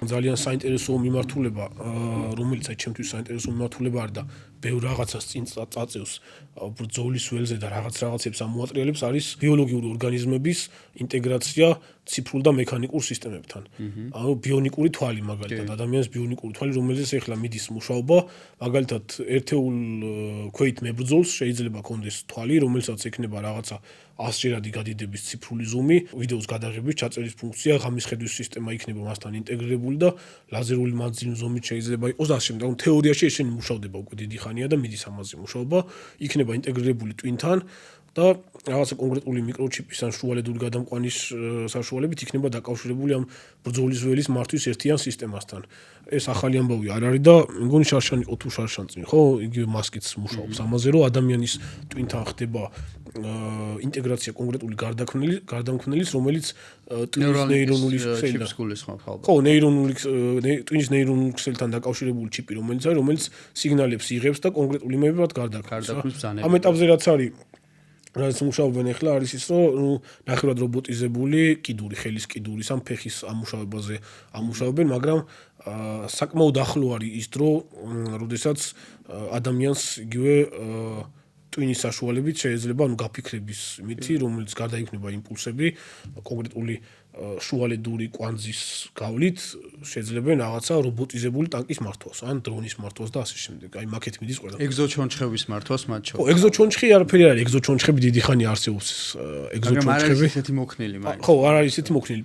ძალიან საინტერესო მიმართულება, რომელიც ჩემთვის საინტერესო მიმართულება არ და ბევრ რაღაცას წინ წაწევს ბრძოლის ველზე და რაღაცებს ამოატრიალებს არის ბიოლოგიური ორგანიზმების ინტეგრაცია ციფრულ და მექანიკურ სისტემებთან. ანუ ბიონიკური თვალი მაგალითად, ადამიანის ბიონიკური თვალი, რომელზეც ეხლა მიდის მუშაობა, მაგალითად ერთეულ ქვეით მებრძოლს შეიძლება კონდეს თვალი, რომელსაც ექნება რაღაცა 100-ჯერადი გადიდების ციფრული ზუმი, ვიდეოს გადაღების ჩაწერის ფუნქცია, ღამის ხედვის სისტემა იქნება მასთან ინტეგრირებული და ლაზერული მანძილის ზომით შეიძლება იყოს და ასე შემდეგ. თეორიაში ესენი მუშავდება უკვე დიდი ხანია და მიდის ამაზე მუშაობა, იქნება ინტეგრირებული ტვინთან და რაღაცა კონკრეტული მიკროჩიპის ან შუალედური გადამყვანის საშუალებით იქნება დაკავშირებული ამ ბრძოლის ველის მართვის ერთიან სისტემასთან. ეს ახალი ამბავი არ არის და მგონი შარშან იყო თუ შარშანწინ, ხო? იგივე მასკიც მუშაობს ამაზე, რომ ადამიანის ტვინთან ხდება ინტეგრაცია კონკრეტული გარდამქმნელის, რომელიც ტვინის ნეირონული ქსელთან ხო, ტვინის ნეირონული ქსელთან დაკავშირებული ჩიპი, რომელიც სიგნალებს იღებს და კონკრეტული იმებად გარდაქმნის. ამ ეტაპზე რაც არის რაც მუშაობენ ახლა არის ის, რომ ნახევრად რობოტიზებული კიდური, ხელის კიდურის ან ფეხის ამუშავებაზე ამუშავებენ, მაგრამ საკმაოდ ახლო არის ის დრო, როდესაც ადამიანს იგივე ტვინის საშუალებით შეიძლება გაფიქრების მითი, რომელიც გადაიქმნება იმპულსები, კონკრეტული შუალედური კვანძის გავლით შეძლებენ რაღაცა რობოტიზებული ტანკის მართვას, ან დრონის მართვას და ასე შემდეგ. აი მაგეთ მიდის ყველა. ეგზოჩონჩხების მართვას მათ შორის. ხო, ეგზოჩონჩხი არაფერი არ არის, ეგზოჩონჩხები დიდი ხანი არსებობს ეგზოჩონჩხები. მაგრამ არ არის ესეთი მოქნილი მაინც. ხო, არ არის ესეთი მოქნილი.